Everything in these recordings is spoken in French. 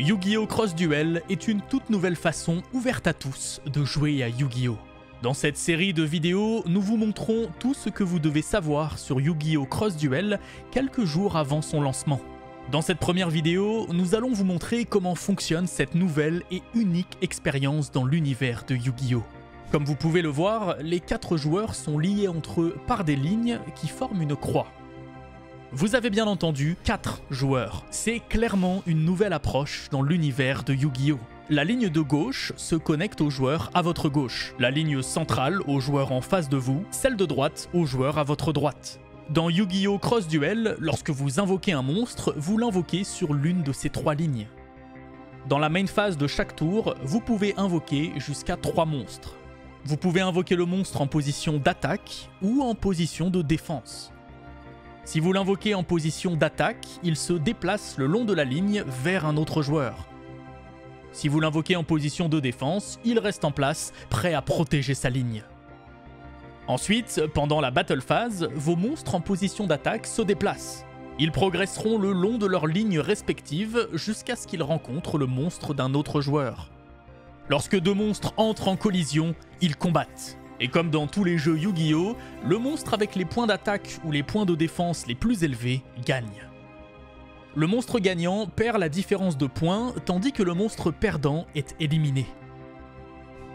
Yu-Gi-Oh! Cross Duel est une toute nouvelle façon ouverte à tous de jouer à Yu-Gi-Oh! Dans cette série de vidéos, nous vous montrons tout ce que vous devez savoir sur Yu-Gi-Oh! Cross Duel quelques jours avant son lancement. Dans cette première vidéo, nous allons vous montrer comment fonctionne cette nouvelle et unique expérience dans l'univers de Yu-Gi-Oh! Comme vous pouvez le voir, les 4 joueurs sont liés entre eux par des lignes qui forment une croix. Vous avez bien entendu, 4 joueurs. C'est clairement une nouvelle approche dans l'univers de Yu-Gi-Oh! La ligne de gauche se connecte aux joueurs à votre gauche, la ligne centrale aux joueurs en face de vous, celle de droite aux joueurs à votre droite. Dans Yu-Gi-Oh! Cross Duel, lorsque vous invoquez un monstre, vous l'invoquez sur l'une de ces 3 lignes. Dans la main phase de chaque tour, vous pouvez invoquer jusqu'à 3 monstres. Vous pouvez invoquer le monstre en position d'attaque ou en position de défense. Si vous l'invoquez en position d'attaque, il se déplace le long de la ligne vers un autre joueur. Si vous l'invoquez en position de défense, il reste en place, prêt à protéger sa ligne. Ensuite, pendant la battle phase, vos monstres en position d'attaque se déplacent. Ils progresseront le long de leurs lignes respectives jusqu'à ce qu'ils rencontrent le monstre d'un autre joueur. Lorsque 2 monstres entrent en collision, ils combattent. Et comme dans tous les jeux Yu-Gi-Oh!, le monstre avec les points d'attaque ou les points de défense les plus élevés gagne. Le monstre gagnant perd la différence de points, tandis que le monstre perdant est éliminé.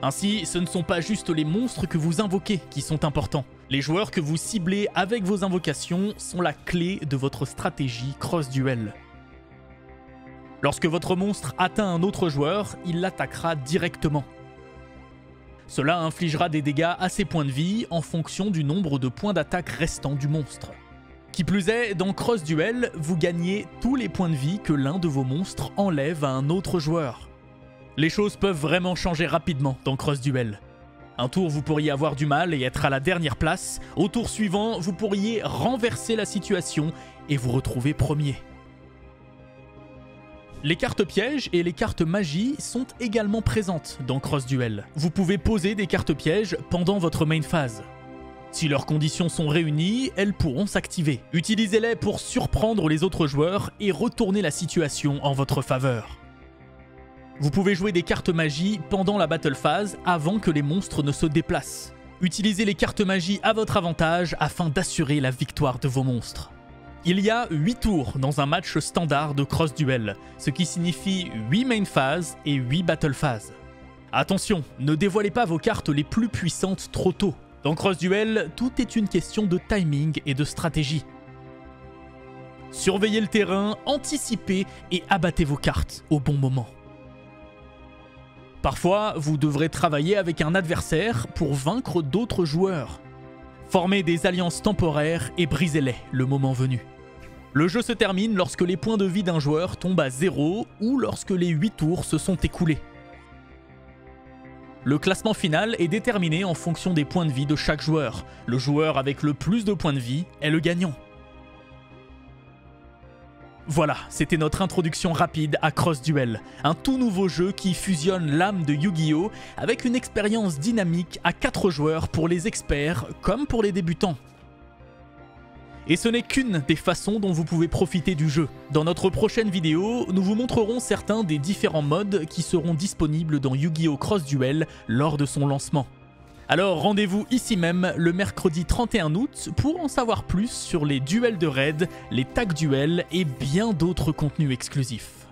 Ainsi, ce ne sont pas juste les monstres que vous invoquez qui sont importants. Les joueurs que vous ciblez avec vos invocations sont la clé de votre stratégie cross-duel. Lorsque votre monstre atteint un autre joueur, il l'attaquera directement. Cela infligera des dégâts à ses points de vie en fonction du nombre de points d'attaque restants du monstre. Qui plus est, dans Cross Duel, vous gagnez tous les points de vie que l'un de vos monstres enlève à un autre joueur. Les choses peuvent vraiment changer rapidement dans Cross Duel. Un tour, vous pourriez avoir du mal et être à la dernière place. Au tour suivant, vous pourriez renverser la situation et vous retrouver premier. Les cartes pièges et les cartes magie sont également présentes dans Cross Duel. Vous pouvez poser des cartes pièges pendant votre main phase. Si leurs conditions sont réunies, elles pourront s'activer. Utilisez-les pour surprendre les autres joueurs et retourner la situation en votre faveur. Vous pouvez jouer des cartes magie pendant la battle phase avant que les monstres ne se déplacent. Utilisez les cartes magie à votre avantage afin d'assurer la victoire de vos monstres. Il y a 8 tours dans un match standard de Cross Duel, ce qui signifie 8 main phases et 8 battle phases. Attention, ne dévoilez pas vos cartes les plus puissantes trop tôt. Dans Cross Duel, tout est une question de timing et de stratégie. Surveillez le terrain, anticipez et abattez vos cartes au bon moment. Parfois, vous devrez travailler avec un adversaire pour vaincre d'autres joueurs. Formez des alliances temporaires et brisez-les le moment venu. Le jeu se termine lorsque les points de vie d'un joueur tombent à 0 ou lorsque les 8 tours se sont écoulés. Le classement final est déterminé en fonction des points de vie de chaque joueur. Le joueur avec le plus de points de vie est le gagnant. Voilà, c'était notre introduction rapide à Cross Duel, un tout nouveau jeu qui fusionne l'âme de Yu-Gi-Oh! Avec une expérience dynamique à 4 joueurs pour les experts comme pour les débutants. Et ce n'est qu'une des façons dont vous pouvez profiter du jeu. Dans notre prochaine vidéo, nous vous montrerons certains des différents modes qui seront disponibles dans Yu-Gi-Oh! Cross Duel lors de son lancement. Alors rendez-vous ici même le mercredi 31 août pour en savoir plus sur les duels de raid, les tag duels et bien d'autres contenus exclusifs.